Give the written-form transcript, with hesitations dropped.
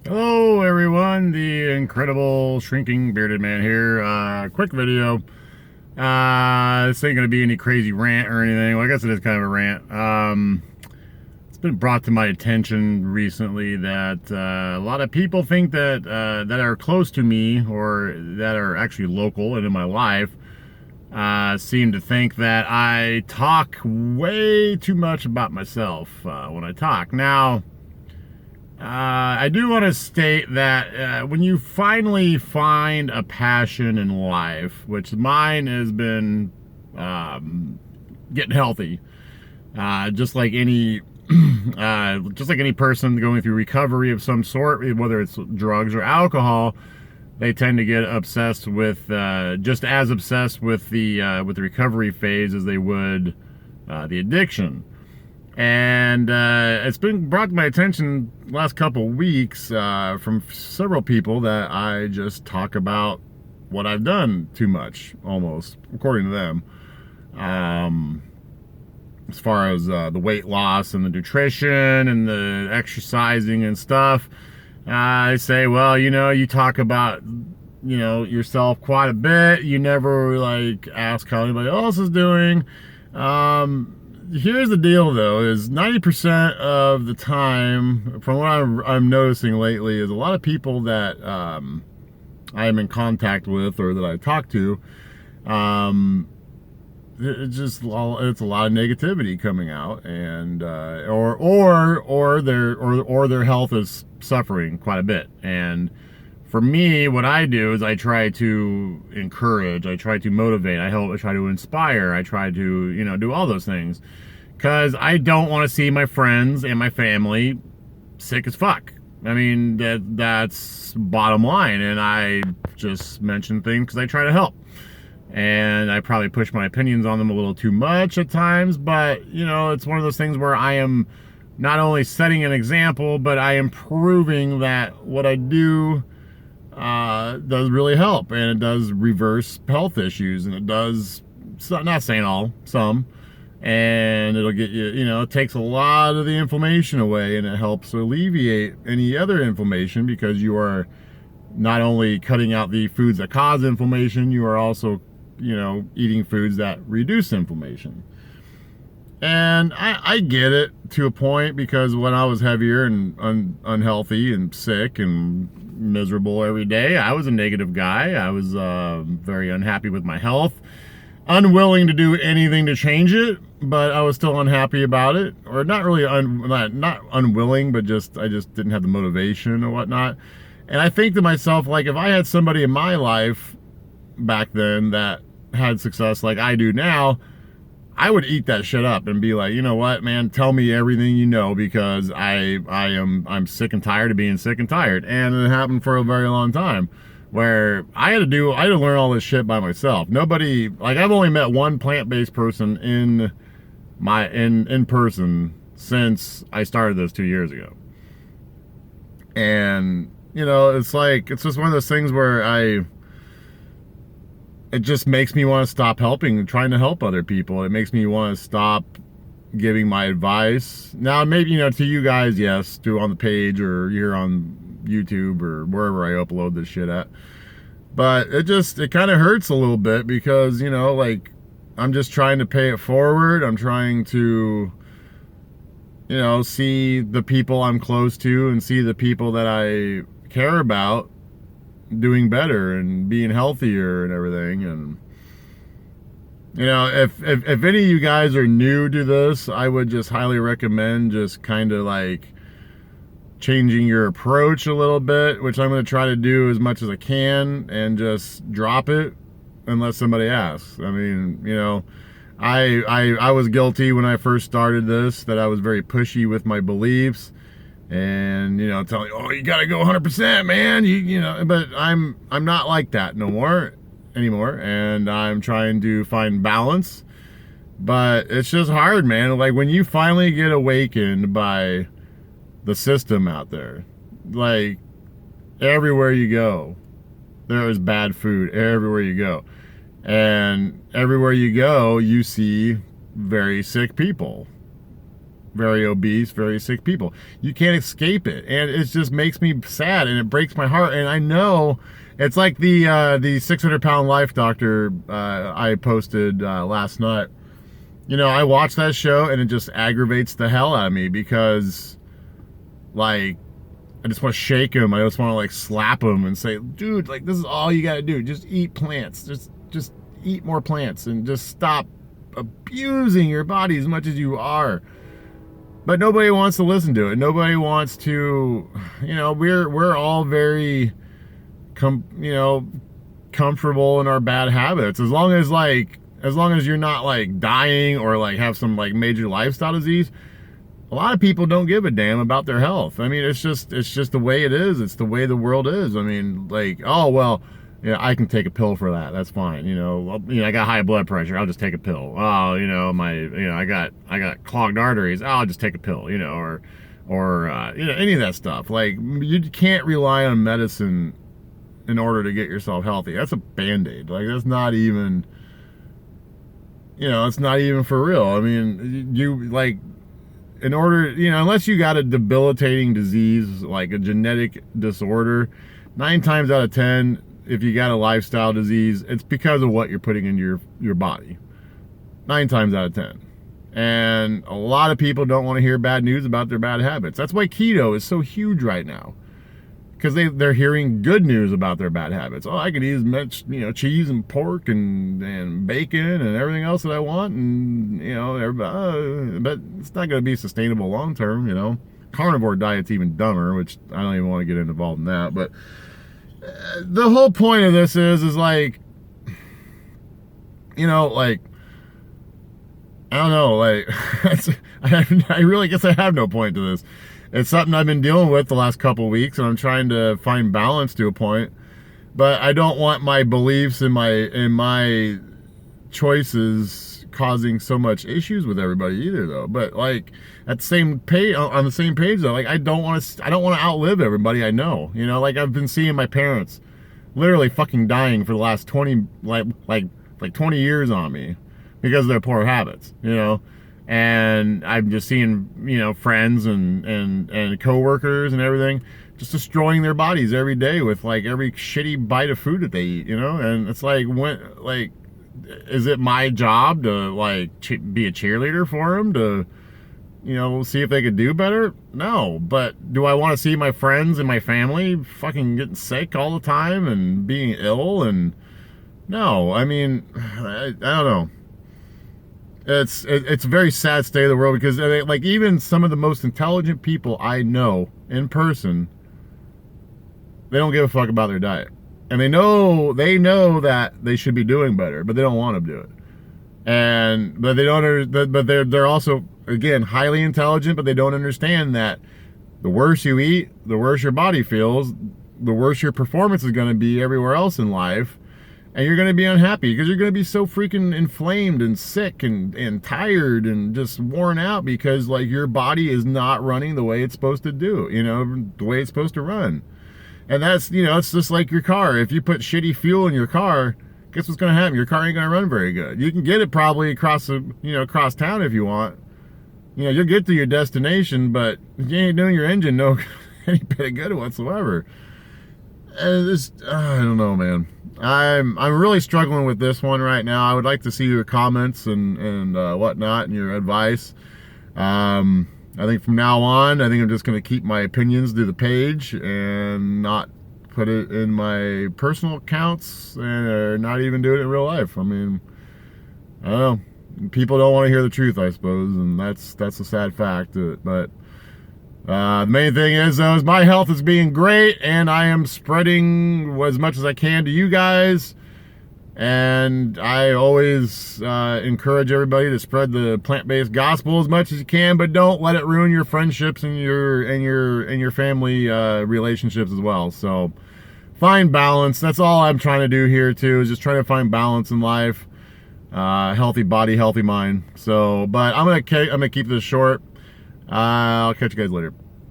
Hello everyone, the incredible shrinking bearded man here. Quick video. This ain't gonna be any crazy rant or anything. Well, I guess it is kind of a rant. It's been brought to my attention recently that a lot of people think that that are close to me or that are actually local and in my life seem to think that I talk way too much about myself when I talk. Now, I do want to state that when you finally find a passion in life, which mine has been getting healthy, just like any person going through recovery of some sort, whether it's drugs or alcohol, they tend to get obsessed with, just as obsessed with the recovery phase as they would the addiction. And it's been brought to my attention last couple weeks from several people that I just talk about what I've done too much, almost, according to them. As far as the weight loss and the nutrition and the exercising and stuff, I say, well, you talk about, yourself quite a bit. You never, ask how anybody else is doing. Here's the deal, though, is 90% of the time, from what I'm noticing lately, is a lot of people that I am in contact with or that I talk to, it's a lot of negativity coming out, and or their health is suffering quite a bit. And for me, what I do is I try to encourage, I try to motivate, I try to inspire, I try to, do all those things. Because I don't want to see my friends and my family sick as fuck. I mean, that's bottom line. And I just mention things because I try to help. And I probably push my opinions on them a little too much at times. But, it's one of those things where I am not only setting an example, but I am proving that what I do does really help, and it does reverse health issues, and it does, not saying all, some, and it'll get you, it takes a lot of the inflammation away, and it helps alleviate any other inflammation, because you are not only cutting out the foods that cause inflammation, you are also, eating foods that reduce inflammation. And I get it to a point, because when I was heavier and unhealthy and sick and miserable every day, I was a negative guy. I was very unhappy with my health, unwilling to do anything to change it, but I was still unhappy about it. Or not really, not unwilling, but I just didn't have the motivation or whatnot. And I think to myself, if I had somebody in my life back then that had success like I do now, I would eat that shit up and be like, you know what, man, tell me everything you know, because I'm sick and tired of being sick and tired. And it happened for a very long time, where I had to learn all this shit by myself. Nobody, I've only met one plant-based person in person since I started this 2 years ago. And, it's just one of those things where it just makes me want to stop trying to help other people. It makes me want to stop giving my advice. Now, maybe, to you guys, yes, on the page or here on YouTube or wherever I upload this shit at. But it kind of hurts a little bit, because, I'm just trying to pay it forward. I'm trying to, see the people I'm close to and see the people that I care about doing better and being healthier and everything. And if any of you guys are new to this, I would just highly recommend just kind of changing your approach a little bit, which I'm going to try to do as much as I can, and just drop it unless somebody asks. I mean, I was guilty when I first started this, that I was very pushy with my beliefs. And, telling, oh, you gotta go 100%, man, but I'm not like that anymore, and I'm trying to find balance. But it's just hard, man. When you finally get awakened by the system out there, everywhere you go, there is bad food everywhere you go. And everywhere you go, you see very sick people. very obese, very sick people. You can't escape it, and it just makes me sad, and it breaks my heart. And I know it's like the 600-pound life doctor I posted last night. You know, I watched that show, and it just aggravates the hell out of me because, like, I just want to shake him. I just want to like slap him and say, dude, like, this is all you got to do. Just eat plants. Just eat more plants and just stop abusing your body as much as you are. But nobody wants to listen to it. Nobody wants to, you know, we're all very comfortable in our bad habits. As long as you're not like dying or like have some like major lifestyle disease, a lot of people don't give a damn about their health. I mean, it's just the way it is. It's the way the world is. I mean, like, oh well, yeah, I can take a pill for that. That's fine. You know, I got high blood pressure. I'll just take a pill. Oh, I got clogged arteries. I'll just take a pill. You know, or any of that stuff. Like, you can't rely on medicine in order to get yourself healthy. That's a Band-Aid. Like, that's not even, it's not even for real. I mean, in order, unless you got a debilitating disease, like a genetic disorder, 9 times out of 10, if you got a lifestyle disease, it's because of what you're putting in your body. 9 times out of 10. And a lot of people don't want to hear bad news about their bad habits. That's why keto is so huge right now. Because they're hearing good news about their bad habits. Oh, I can eat as much, cheese and pork and bacon and everything else that I want, and everybody, but it's not going to be sustainable long term. Carnivore diet's even dumber, which I don't even want to get involved in that. But the whole point of this is like, like, I don't know, like, I really guess I have no point to this. It's something I've been dealing with the last couple of weeks, and I'm trying to find balance to a point. But I don't want my beliefs and my choices causing so much issues with everybody either, though. But like at the same page, on the same page though, like I don't want to outlive everybody I know. Like I've been seeing my parents literally fucking dying for the last 20 20 years on me because of their poor habits. And I'm just seeing, friends and coworkers and everything just destroying their bodies every day with like every shitty bite of food that they eat, and it's like, is it my job to like be a cheerleader for them to, see if they could do better? No. But do I want to see my friends and my family fucking getting sick all the time and being ill? And no, I mean, I don't know. It's a very sad state of the world because like even some of the most intelligent people I know in person, they don't give a fuck about their diet, and they know that they should be doing better, but they don't want to do it. But they don't. But they're also, again, highly intelligent, but they don't understand that the worse you eat, the worse your body feels, the worse your performance is going to be everywhere else in life. And you're going to be unhappy because you're going to be so freaking inflamed and sick and tired and just worn out because like your body is not running the way it's supposed to do, the way it's supposed to run. And that's, it's just like your car. If you put shitty fuel in your car, guess what's going to happen? Your car ain't going to run very good. You can get it probably across town if you want. You'll get to your destination, but you ain't doing your engine any bit of good whatsoever. And I don't know, man. I'm really struggling with this one right now. I would like to see your comments and whatnot and your advice. I think from now on, I think I'm just going to keep my opinions to the page and not put it in my personal accounts and not even do it in real life. I mean, I don't know. People don't want to hear the truth, I suppose, and that's a sad fact. But the main thing is, though, is my health is being great, and I am spreading as much as I can to you guys. And I always encourage everybody to spread the plant-based gospel as much as you can, but don't let it ruin your friendships and your family relationships as well. So find balance. That's all I'm trying to do here too, is just trying to find balance in life. Healthy body, healthy mind. So, but I'm gonna keep this short. I'll catch you guys later.